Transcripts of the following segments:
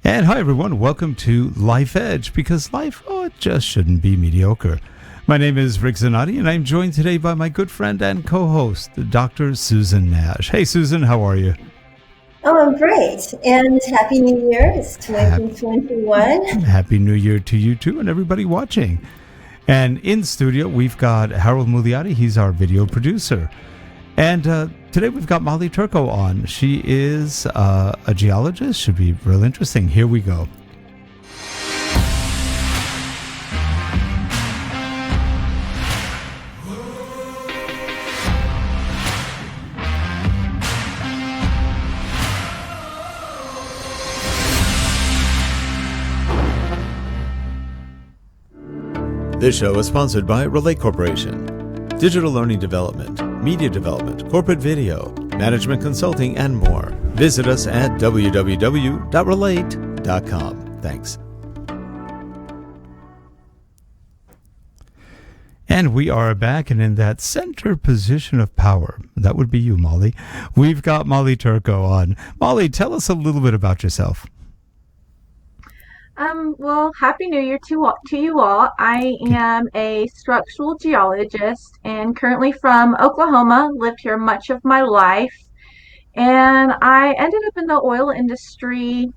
And hi everyone, welcome to Life Edge, because life, it just shouldn't be mediocre. My name is Rick Zanotti, and I'm joined today by my good friend and co-host, Dr. Susan Nash. Hey Susan, how are you? Oh, I'm great. And Happy New Year. It's 2021. Happy New Year to you too, and everybody watching. And in studio, we've got Harold Muliati. He's our video producer. And today we've got Molly Turko on. She is a geologist. Should be real interesting. Here we go. This show is sponsored by Relay Corporation. Digital learning development, media development, corporate video, management consulting, and more. Visit us at www.relate.com. Thanks. And we are back, and in that center position of power, that would be you, Molly, we've got Molly Turko on. Molly, tell us a little bit about yourself. Well, Happy New Year to you all. I am a structural geologist and currently from Oklahoma, lived here much of my life. And I ended up in the oil industry,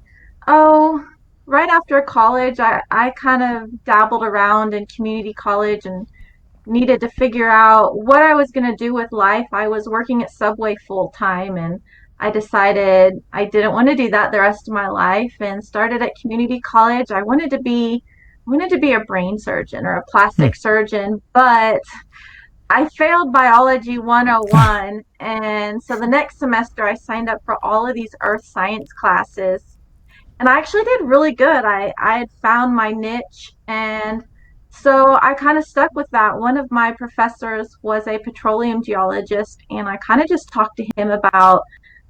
right after college. I kind of dabbled around in community college and needed to figure out what I was going to do with life. I was working at Subway full time, and I decided I didn't want to do that the rest of my life and started at community college. I wanted to be a brain surgeon or a plastic surgeon, but I failed biology 101. And so the next semester I signed up for all of these earth science classes, and I actually did really good. I had found my niche, and so I kind of stuck with that. One of my professors was a petroleum geologist, and I kind of just talked to him about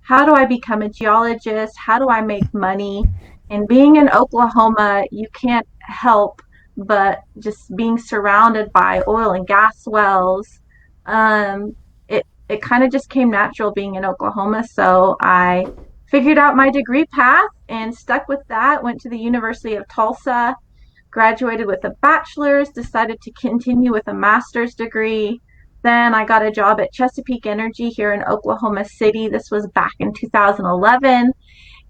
how do I become a geologist? How do I make money? And being in Oklahoma, you can't help but just being surrounded by oil and gas wells. It kind of just came natural being in Oklahoma. So I figured out my degree path and stuck with that. Went to the University of Tulsa, graduated with a bachelor's, decided to continue with a master's degree. Then I got a job at Chesapeake Energy here in Oklahoma City. This was back in 2011.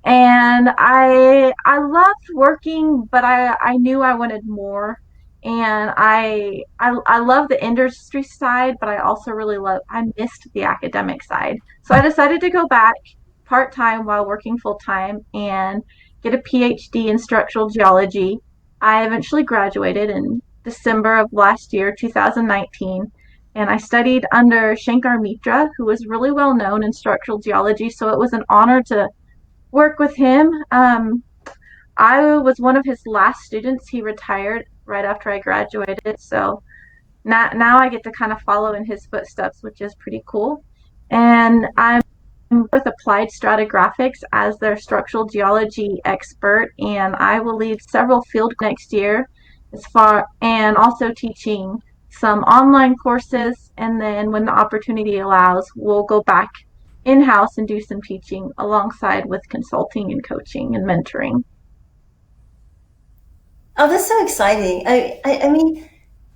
And I loved working, but I knew I wanted more. And I love the industry side, but I also I missed the academic side. So I decided to go back part-time while working full-time and get a Ph.D. in structural geology. I eventually graduated in December of last year, 2019. And I studied under Shankar Mitra, who was really well known in structural geology, so it was an honor to work with him. I was one of his last students. He retired right after I graduated, so now I get to kind of follow in his footsteps, which is pretty cool. And I'm with Applied Stratigraphics as their structural geology expert, and I will lead several field next year and also teaching some online courses, and then when the opportunity allows, we'll go back in-house and do some teaching alongside with consulting and coaching and mentoring. Oh, that's so exciting. I mean,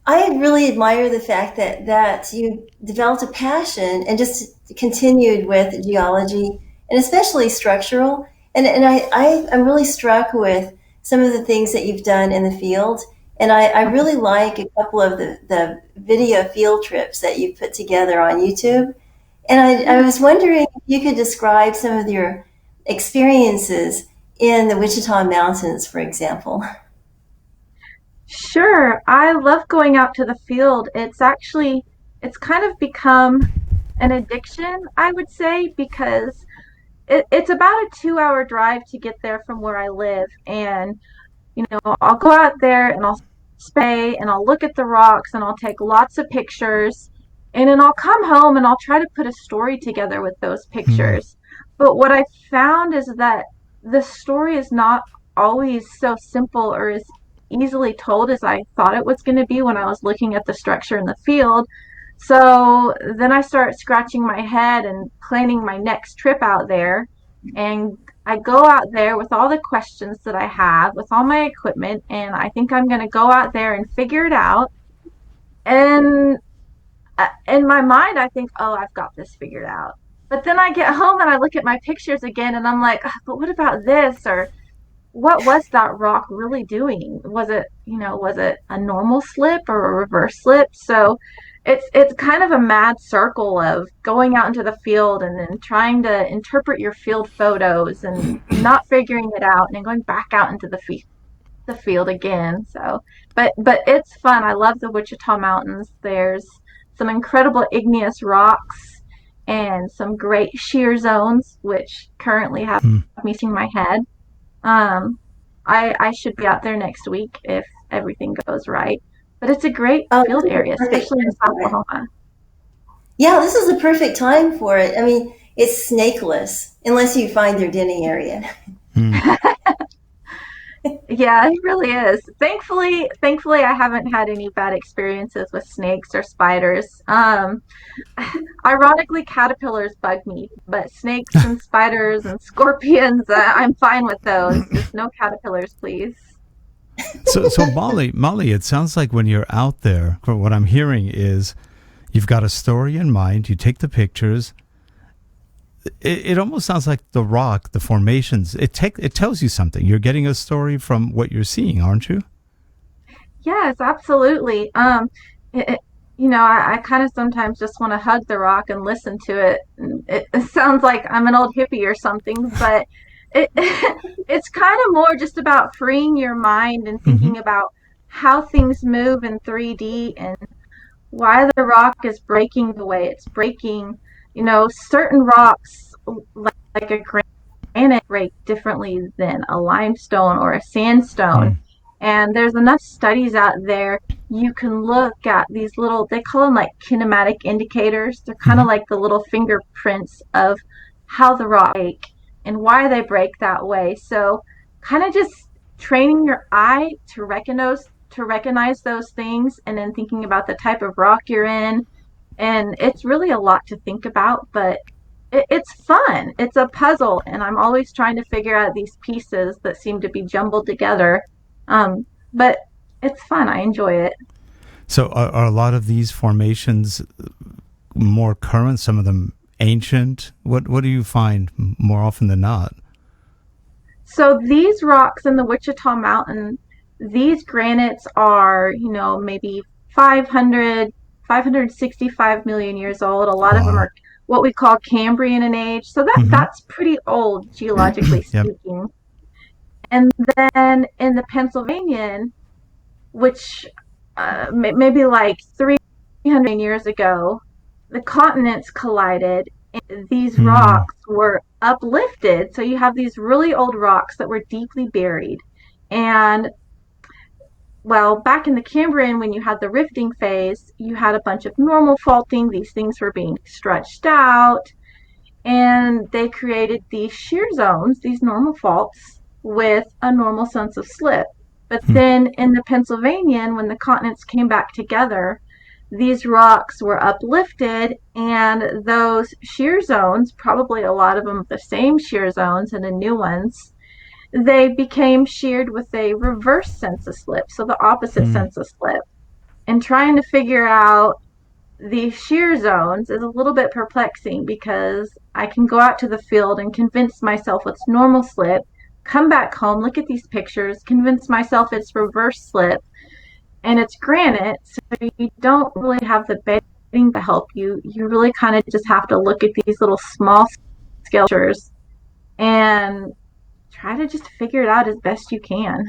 I really admire the fact that you developed a passion and just continued with geology and especially structural. And I'm really struck with some of the things that you've done in the field. And I really like a couple of the video field trips that you put together on YouTube. And I was wondering if you could describe some of your experiences in the Wichita Mountains, for example. Sure. I love going out to the field. It's kind of become an addiction, I would say, because it's about a 2-hour drive to get there from where I live. And I'll go out there and I'll spay and I'll look at the rocks and I'll take lots of pictures, and then I'll come home and I'll try to put a story together with those pictures. But what I found is that the story is not always so simple or as easily told as I thought it was going to be when I was looking at the structure in the field. So then I start scratching my head and planning my next trip out there. And I go out there with all the questions that I have, with all my equipment, and I think I'm going to go out there and figure it out. And in my mind, I think, oh, I've got this figured out. But then I get home and I look at my pictures again, and I'm like, "Oh, but what about this? Or what was that rock really doing? Was it a normal slip or a reverse slip?" So it's kind of a mad circle of going out into the field and then trying to interpret your field photos and not figuring it out and then going back out into the field again. So, but it's fun. I love the Wichita Mountains. There's some incredible igneous rocks and some great shear zones, which currently have me seeing my head. I should be out there next week if everything goes right. But it's a great field area, especially in South Oklahoma. Yeah, this is the perfect time for it. I mean, it's snakeless unless you find their denning area. Yeah, it really is. Thankfully, I haven't had any bad experiences with snakes or spiders. Ironically, caterpillars bug me, but snakes and spiders and scorpions, I'm fine with those. Just no caterpillars, please. So Molly, it sounds like when you're out there, what I'm hearing is you've got a story in mind, you take the pictures. It almost sounds like the rock, the formations, it tells you something. You're getting a story from what you're seeing, aren't you? Yes, absolutely. I kind of sometimes just want to hug the rock and listen to it. It sounds like I'm an old hippie or something, but it it's kind of more just about freeing your mind and thinking about how things move in 3D and why the rock is breaking the way it's breaking. Certain rocks, like a granite, break differently than a limestone or a sandstone. And there's enough studies out there. You can look at these little, they call them like kinematic indicators. They're kind of like the little fingerprints of how the rock break and why they break that way. So kind of just training your eye to recognize those things, and then thinking about the type of rock you're in. And it's really a lot to think about, but it's fun. It's a puzzle, and I'm always trying to figure out these pieces that seem to be jumbled together. But it's fun. I enjoy it. So are a lot of these formations more current, some of them ancient? What do you find more often than not? So these rocks in the Wichita Mountain, these granites are, maybe 565 million years old. A lot of them are what we call Cambrian in age. So that's pretty old, geologically speaking. And then in the Pennsylvanian, which maybe like 300 years ago, the continents collided and these rocks were uplifted. So you have these really old rocks that were deeply buried. And well, back in the Cambrian, when you had the rifting phase, you had a bunch of normal faulting. These things were being stretched out, and they created these shear zones, these normal faults, with a normal sense of slip. But then in the Pennsylvanian, when the continents came back together, these rocks were uplifted, and those shear zones, probably a lot of them the same shear zones and the new ones, they became sheared with a reverse sense of slip, so the opposite sense of slip. And trying to figure out these shear zones is a little bit perplexing because I can go out to the field and convince myself it's normal slip, come back home, look at these pictures, convince myself it's reverse slip, and it's granite, so you don't really have the bedding to help you. You really kind of just have to look at these little small sculptures and try to just figure it out as best you can.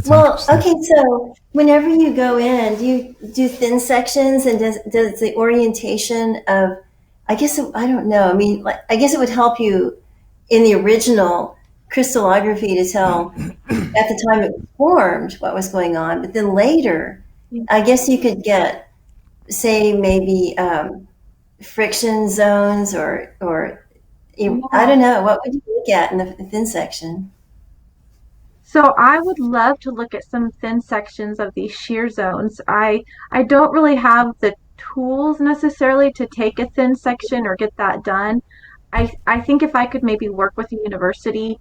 Well, okay, so whenever you go in, do you do thin sections, and does the orientation of, I guess, I don't know, I mean, I guess it would help you in the original crystallography to tell at the time it was formed what was going on, but then later, I guess you could get, say, maybe friction zones or I don't know, what would you look at in the thin section? So I would love to look at some thin sections of these shear zones. I don't really have the tools necessarily to take a thin section or get that done. I think if I could maybe work with a university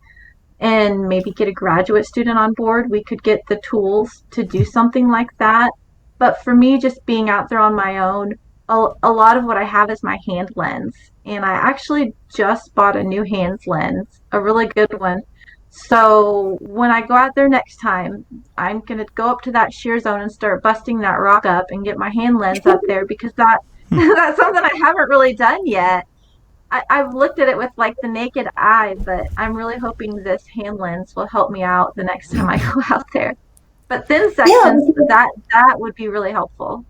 and maybe get a graduate student on board, we could get the tools to do something like that. But for me, just being out there on my own, a lot of what I have is my hand lens. And I actually just bought a new hand lens, a really good one. So when I go out there next time, I'm going to go up to that shear zone and start busting that rock up and get my hand lens up there because that's something I haven't really done yet. I've looked at it with like the naked eye, but I'm really hoping this hand lens will help me out the next time I go out there. But thin sections, that would be really helpful.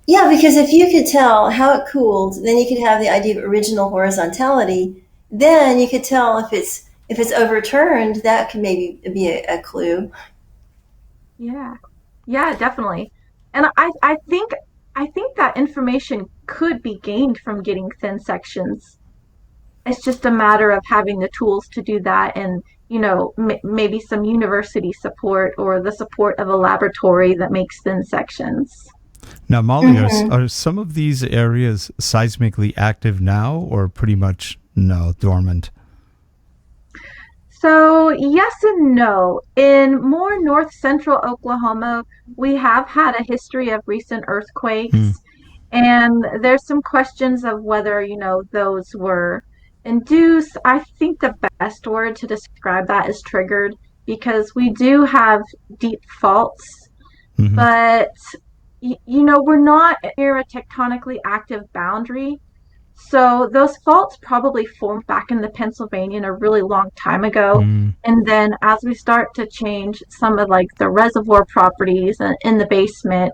Yeah, because if you could tell how it cooled, then you could have the idea of original horizontality. Then you could tell if it's overturned. That could maybe be a clue. Yeah, definitely. And I think that information could be gained from getting thin sections. It's just a matter of having the tools to do that, and maybe some university support or the support of a laboratory that makes thin sections. Now, Molly, are some of these areas seismically active now, or pretty much no, dormant? So yes and no. In more north central Oklahoma, we have had a history of recent earthquakes, and there's some questions of whether those were induced. I think the best word to describe that is triggered, because we do have deep faults, but we're not near a tectonically active boundary. So those faults probably formed back in the Pennsylvanian a really long time ago. And then as we start to change some of like the reservoir properties in the basement,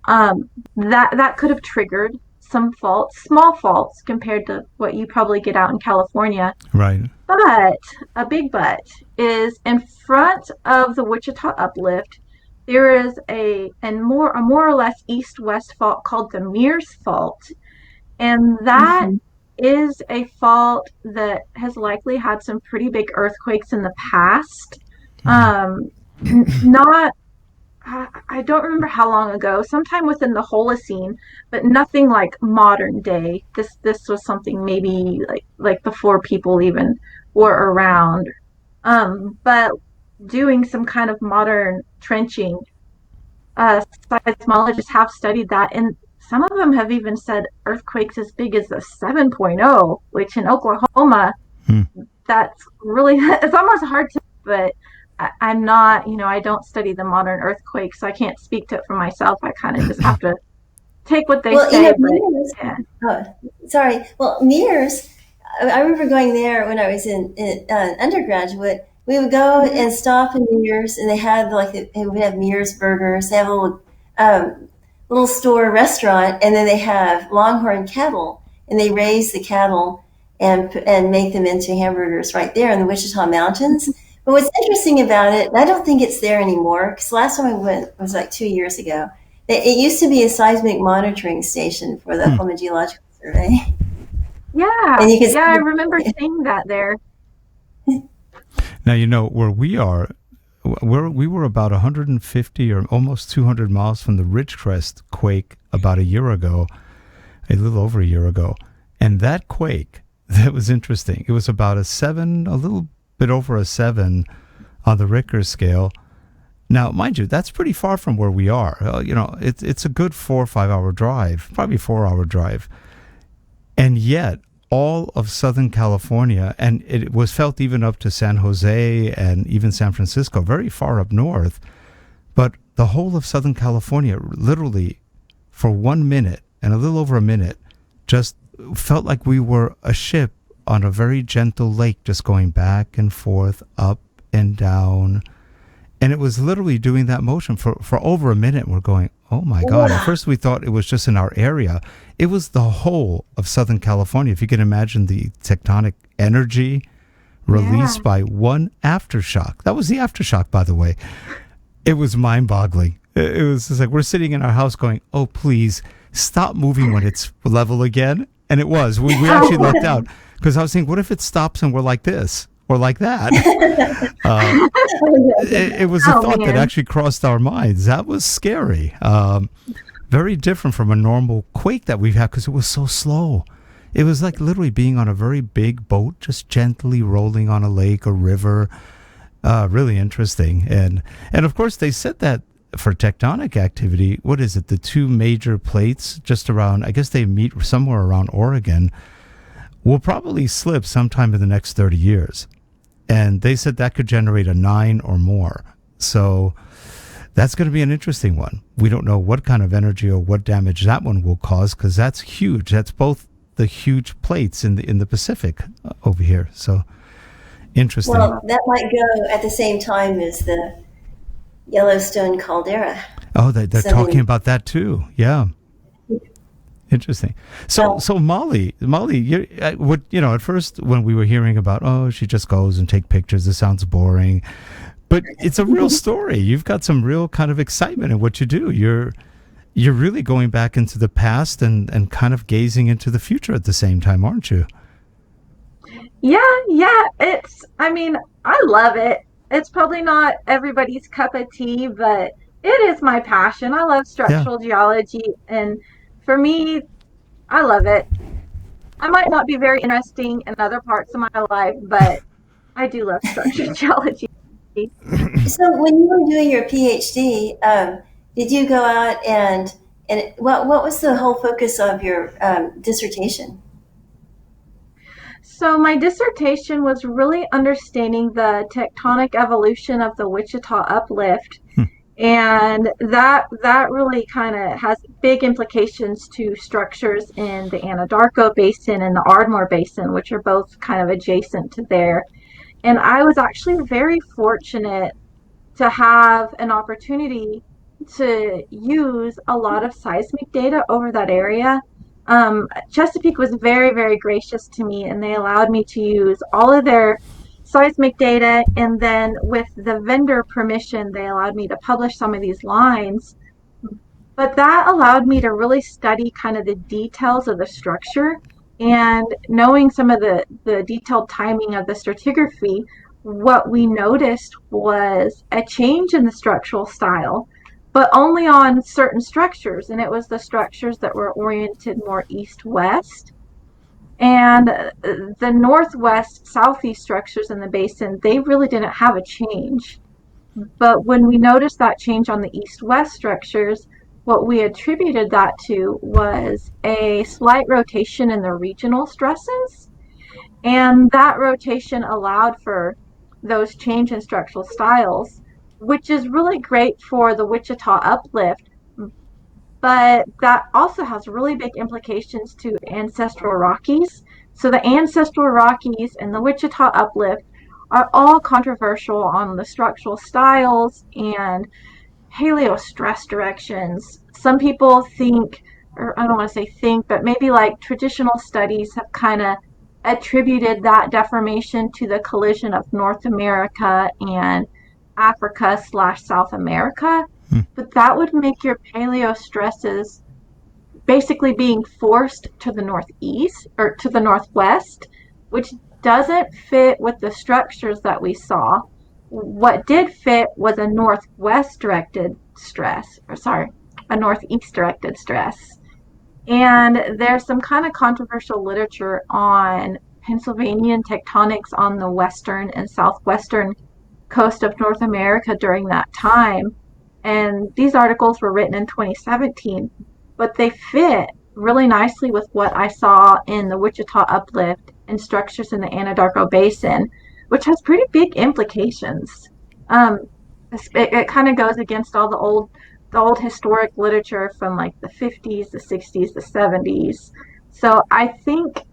that could have triggered some faults, small faults compared to what you probably get out in California. Right. But a big but is in front of the Wichita uplift, there is a more or less east-west fault called the Meers fault. And that is a fault that has likely had some pretty big earthquakes in the past. I don't remember how long ago, sometime within the Holocene, but nothing like modern day. This was something maybe like before people even were around. But doing some kind of modern trenching, seismologists have studied that, and some of them have even said earthquakes as big as a 7.0, which in Oklahoma, that's really, it's almost hard to, but I'm not, I don't study the modern earthquakes, so I can't speak to it for myself. I kind of just have to take what they say. Meers, Well, Meers, I remember going there when I was in undergraduate. We would go and stop in Meers, and they had they would have Meers burgers. They have a little store restaurant, and then they have longhorn cattle, and they raise the cattle and make them into hamburgers right there in the Wichita Mountains. But what's interesting about it, and I don't think it's there anymore, because last time I went was like 2 years ago. It used to be a seismic monitoring station for the Oklahoma Geological Survey. Yeah, I remember seeing that there. Now, where we are, we were about 150 or almost 200 miles from the Ridgecrest Quake about a little over a year ago. And that quake, that was interesting. It was about a little bit over a 7 on the Richter scale. Now, mind you, that's pretty far from where we are. It's a good 4 or 5 hour drive, probably 4-hour drive. And yet, all of Southern California, and it was felt even up to San Jose and even San Francisco, very far up north. But the whole of Southern California, literally for 1 minute and a little over a minute, just felt like we were a ship on a very gentle lake, just going back and forth, up and down. And it was literally doing that motion for over a minute. We're going, oh my God. At first we thought it was just in our area. It was the whole of Southern California. If you can imagine the tectonic energy released by one aftershock. That was the aftershock, by the way. It was mind-boggling. It was just like we're sitting in our house going, oh, please stop moving when it's level again. And it was. We actually lucked out, because I was thinking, what if it stops and we're like this or like that? It was a thought that actually crossed our minds. That was scary. Very different from a normal quake that we've had, because it was so slow. It was like literally being on a very big boat, just gently rolling on a lake or river. Really interesting. And of course, they said that for tectonic activity, what is it? The two major plates just around, I guess they meet somewhere around Oregon, will probably slip sometime in the next 30 years. And they said that could generate a 9 or more. So that's going to be an interesting one. We don't know what kind of energy or what damage that one will cause, because that's huge. That's both the huge plates in the Pacific over here. So interesting. Well, that might go at the same time as the Yellowstone caldera. Oh, they're talking about that too. Yeah. Interesting. So Molly, at first when we were hearing about, oh, she just goes and take pictures, it sounds boring, but it's a real story. You've got some real kind of excitement in what you do. You're really going back into the past and kind of gazing into the future at the same time, aren't you? Yeah. I love it. It's probably not everybody's cup of tea, but it is my passion. I love structural geology, and for me, I love it. I might not be very interesting in other parts of my life, but I do love structural geology. So when you were doing your PhD, did you go out and what was the whole focus of your dissertation? So my dissertation was really understanding the tectonic evolution of the Wichita uplift. And that really kind of has big implications to structures in the Anadarko Basin and the Ardmore Basin, which are both kind of adjacent to there. And I was actually very fortunate to have an opportunity to use a lot of seismic data over that area. Chesapeake was very, very gracious to me, and they allowed me to use all of their seismic data, and then with the vendor permission, they allowed me to publish some of these lines. But that allowed me to really study kind of the details of the structure, and knowing some of the detailed timing of the stratigraphy, what we noticed was a change in the structural style, but only on certain structures, and it was the structures that were oriented more east-west. And the northwest, southeast structures in the basin, they really didn't have a change. But when we noticed that change on the east-west structures, what we attributed that to was a slight rotation in the regional stresses. And that rotation allowed for those change in structural styles, which is really great for the Wichita uplift. But that also has really big implications to ancestral Rockies. So the ancestral Rockies and the Wichita uplift are all controversial on the structural styles and paleostress directions. Some people think, or I don't want to say think, but maybe like traditional studies have kind of attributed that deformation to the collision of North America and Africa / South America. But that would make your paleostresses basically being forced to the northeast or to the northwest, which doesn't fit with the structures that we saw. What did fit was a northwest directed stress, a northeast directed stress. And there's some kind of controversial literature on Pennsylvanian tectonics on the western and southwestern coast of North America during that time. And these articles were written in 2017, but they fit really nicely with what I saw in the Wichita uplift and structures in the Anadarko Basin, which has pretty big implications. It kind of goes against all the old historic literature from like the 50s, the 60s, the 70s. So I think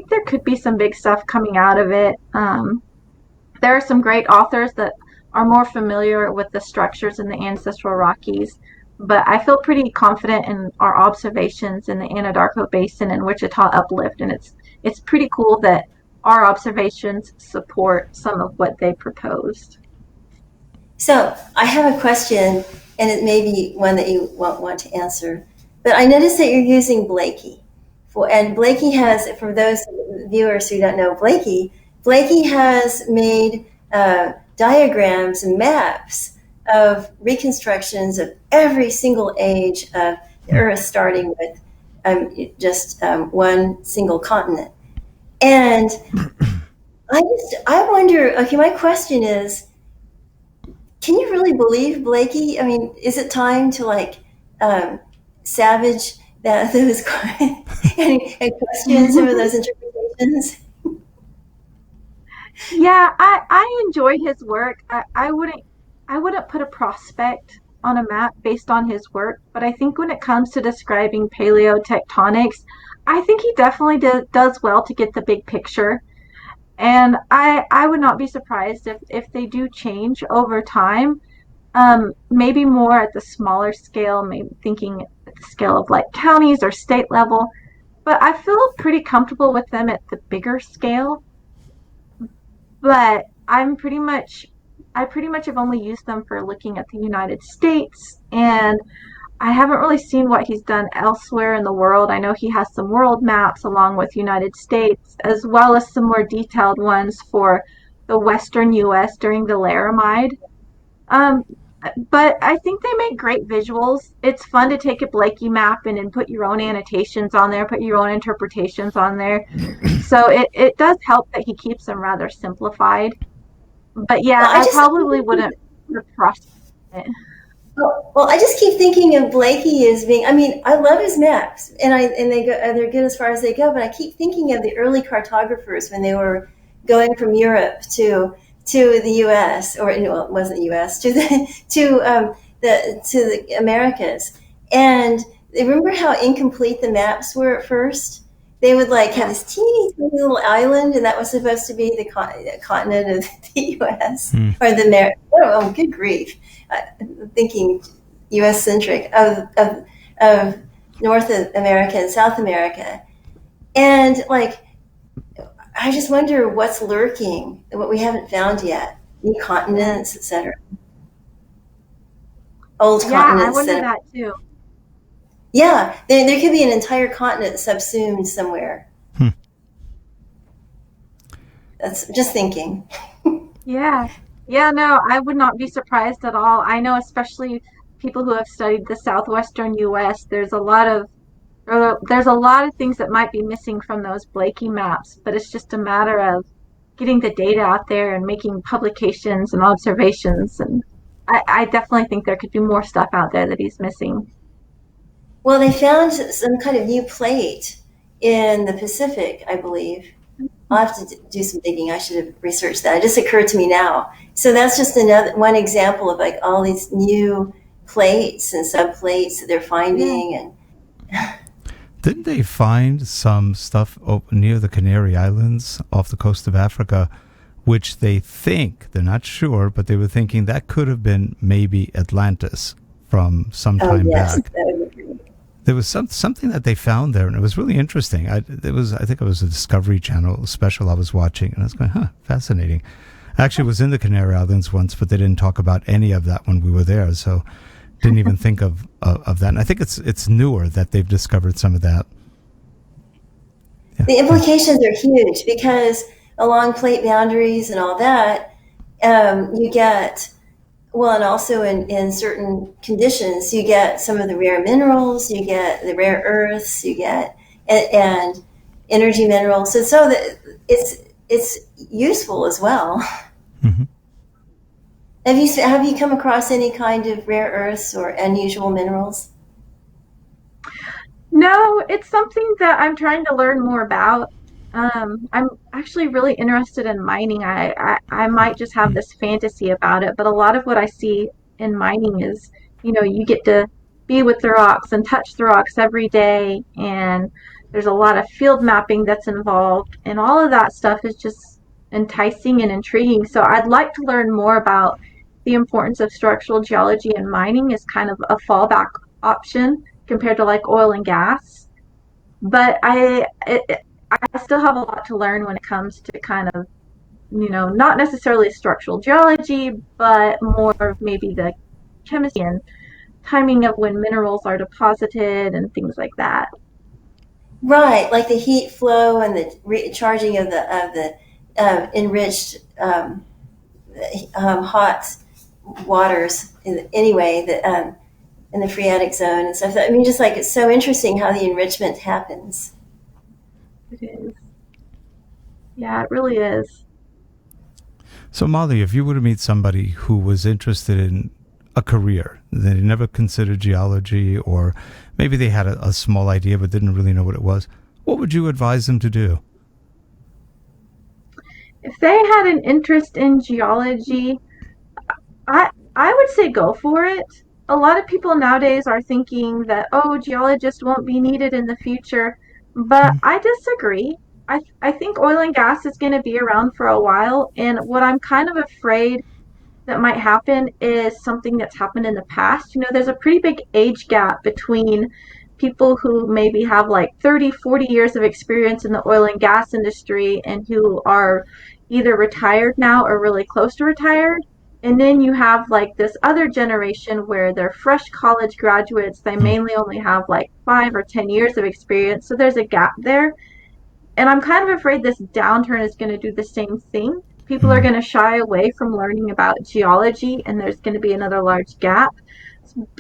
there could be some big stuff coming out of it. There are some great authors that are more familiar with the structures in the ancestral Rockies, but I feel pretty confident in our observations in the Anadarko Basin and Wichita uplift, and it's pretty cool that our observations support some of what they proposed. So I have a question, and it may be one that you won't want to answer, but I noticed that you're using Blakey. And Blakey has, for those viewers who don't know Blakey has made diagrams and maps of reconstructions of every single age of the Earth, starting with just one single continent. And I wonder, okay, my question is, can you really believe Blakey? I mean, is it time to savage those and question some of those interpretations? Yeah, I enjoy his work. I wouldn't put a prospect on a map based on his work, but I think when it comes to describing paleotectonics, I think he definitely does well to get the big picture. And I would not be surprised if they do change over time. Maybe more at the smaller scale, maybe thinking at the scale of like counties or state level. But I feel pretty comfortable with them at the bigger scale. But I pretty much have only used them for looking at the United States, and I haven't really seen what he's done elsewhere in the world. I know he has some world maps along with United States, as well as some more detailed ones for the western US during the Laramide. Um, but I think they make great visuals. It's fun to take a Blakey map and then put your own annotations on there, put your own interpretations on there. So it does help that he keeps them rather simplified. But yeah, Well, I I just probably wouldn't trust it. well, I just keep thinking of Blakey as being. I mean, I love his maps, and they're good as far as they go. But I keep thinking of the early cartographers when they were going from Europe to the U.S. or no, it wasn't the U.S. to the Americas, and they remember how incomplete the maps were at first. They would have Yeah. this teeny tiny little island, and that was supposed to be the continent of the U.S. or the America. Oh, good grief! Thinking U.S. centric of North America and South America, and I just wonder what's lurking, what we haven't found yet. New Yeah. continents, etc. Old Yeah, I continents wonder that, that too. yeah, there could be an entire continent subsumed somewhere. Hmm. That's just thinking. Yeah. Yeah, no, I would not be surprised at all. I know especially people who have studied the southwestern US, there's a lot of things that might be missing from those Blakey maps, but it's just a matter of getting the data out there and making publications and observations. And I definitely think there could be more stuff out there that he's missing. Well, they found some kind of new plate in the Pacific, I believe. I'll have to do some digging. I should have researched that. It just occurred to me now. So that's just another one example of all these new plates and subplates that they're Yeah. finding. And Didn't they find some stuff near the Canary Islands off the coast of Africa, which they think, they're not sure, but they were thinking that could have been maybe Atlantis from some oh time yes, back. that would be great. There was something that they found there, and it was really interesting. I think it was a Discovery Channel special I was watching, and I was going, fascinating. I actually was in the Canary Islands once, but they didn't talk about any of that when we were there, so didn't even think of that. And I think it's newer that they've discovered some of that. Yeah. The implications are huge because along plate boundaries and all that, you get, well, and also in certain conditions, you get some of the rare minerals, you get the rare earths, you get and energy minerals. So that it's useful as well. Hmm. Have you come across any kind of rare earths or unusual minerals? No, it's something that I'm trying to learn more about. I'm actually really interested in mining. I might just have this fantasy about it, but a lot of what I see in mining is, you get to be with the rocks and touch the rocks every day, and there's a lot of field mapping that's involved, and all of that stuff is just enticing and intriguing. So I'd like to learn more about the importance of structural geology and mining as kind of a fallback option compared to like oil and gas. But I still have a lot to learn when it comes to kind of, not necessarily structural geology, but more of maybe the chemistry and timing of when minerals are deposited and things like that. Right, like the heat flow and the charging of the enriched hot waters. Anyway, that in the phreatic zone and stuff. I mean, just like it's so interesting how the enrichment happens. It is. Yeah, it really is. So, Molly, if you were to meet somebody who was interested in a career, they never considered geology, or maybe they had a small idea but didn't really know what it was, what would you advise them to do? If they had an interest in geology, I would say go for it. A lot of people nowadays are thinking that, oh, geologists won't be needed in the future, but I disagree. I think oil and gas is going to be around for a while, and what I'm kind of afraid that might happen is something that's happened in the past. You know, there's a pretty big age gap between people who maybe have like 30, 40 years of experience in the oil and gas industry and who are either retired now or really close to retired. And then you have like this other generation where they're fresh college graduates. They mainly only have like 5 or 10 years of experience. So there's a gap there. And I'm kind of afraid this downturn is going to do the same thing. People are going to shy away from learning about geology, and there's going to be another large gap.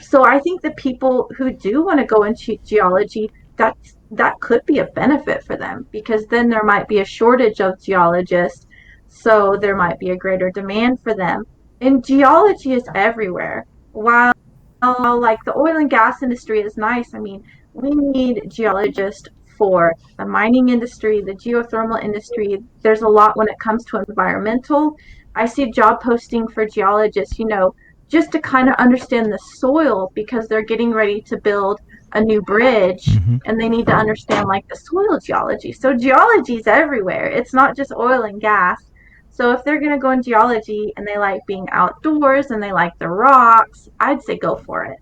So I think the people who do want to go into geology, that could be a benefit for them, because then there might be a shortage of geologists, so there might be a greater demand for them. And geology is everywhere. While like the oil and gas industry is nice, I mean, we need geologists for the mining industry, the geothermal industry. There's a lot when it comes to environmental. I see job posting for geologists, you know, just to kind of understand the soil, because they're getting ready to build a new bridge and they need to understand like the soil geology. So geology is everywhere. It's not just oil and gas. So if they're going to go in geology and they like being outdoors and they like the rocks, I'd say go for it.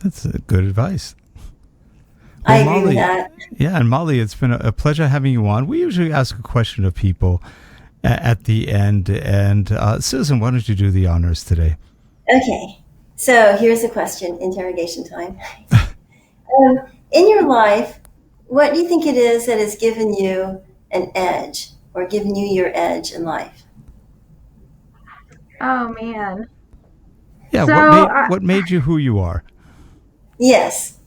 That's good advice. I agree with that. Yeah, and Molly, it's been a pleasure having you on. We usually ask a question of people at the end. And Susan, why don't you do the honors today? Okay. So here's the question, interrogation time. In your life, what do you think it is that has given you an edge or given you your edge in life? Oh, man. Yeah, So, what made you who you are? Yes.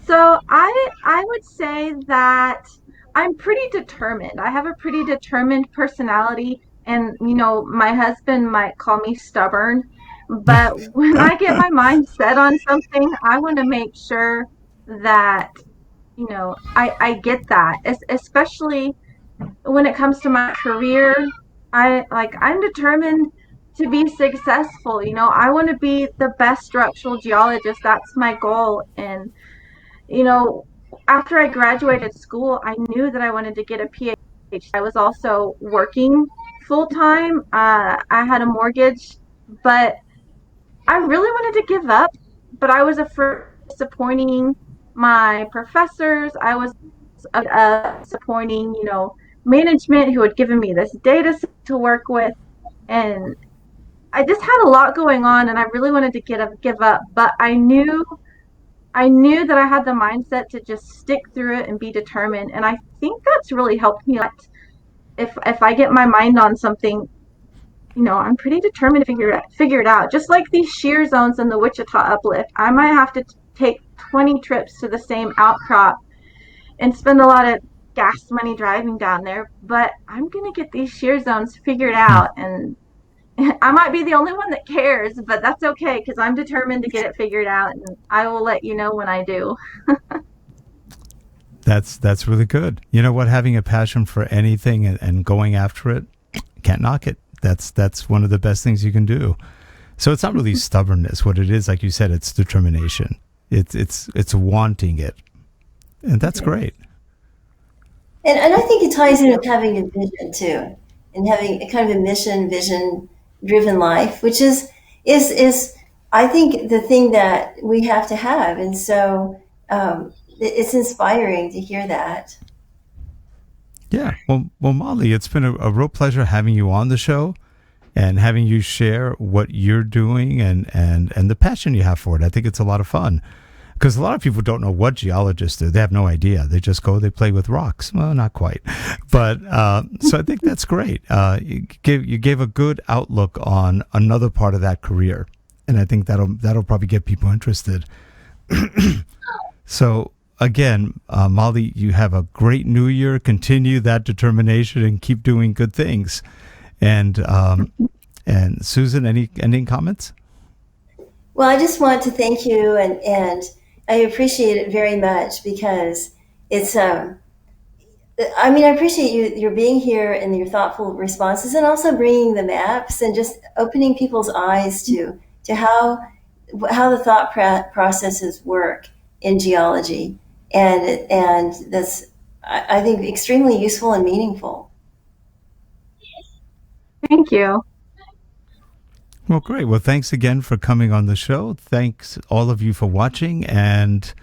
So I would say that I'm pretty determined. I have a pretty determined personality, and you know, my husband might call me stubborn, but when I get my mind set on something, I want to make sure that, you know, I get that. Especially when it comes to my career, I'm determined to be successful. You know, I want to be the best structural geologist. That's my goal. And you know, after I graduated school, I knew that I wanted to get a Ph.D. I was also working full time. I had a mortgage, but I really wanted to give up. But I was afraid of disappointing my professors. I was disappointing, you know, management who had given me this data set to work with, and I just had a lot going on, and I really wanted to give up. But I knew that I had the mindset to just stick through it and be determined. And I think that's really helped me. If I get my mind on something, you know, I'm pretty determined to figure it out. Just like these shear zones in the Wichita uplift, I might have to take 20 trips to the same outcrop and spend a lot of gas money driving down there. But I'm going to get these shear zones figured out, and I might be the only one that cares, but that's okay, because I'm determined to get it figured out, and I will let you know when I do. That's really good. You know what? Having a passion for anything and going after it, can't knock it. That's one of the best things you can do. So it's not really stubbornness. What it is, like you said, it's determination. It's wanting it, and that's great. And I think it ties in with having a vision too, and having a kind of a vision driven life, which is I think the thing that we have to have. And so it's inspiring to hear that. Yeah. Well, Molly, it's been a real pleasure having you on the show and having you share what you're doing and the passion you have for it. I think it's a lot of fun, because a lot of people don't know what geologists do. They have no idea. They just go, they play with rocks. Well, not quite. But so I think that's great. You gave a good outlook on another part of that career. and I think that'll probably get people interested. So again, Molly, you have a great new year. Continue that determination and keep doing good things. And Susan, any ending comments? Well, I just want to thank you, and I appreciate it very much because it's. I mean, I appreciate your being here and your thoughtful responses, and also bringing the maps and just opening people's eyes to how the thought processes work in geology, and that's, I think, extremely useful and meaningful. Thank you. Well, great. Well, thanks again for coming on the show. Thanks all of you for watching, and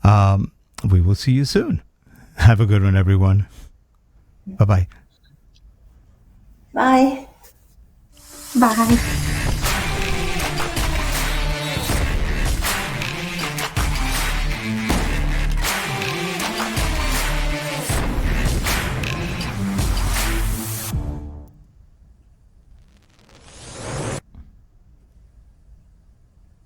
we will see you soon. Have a good one, everyone. Bye-bye. Bye. Bye.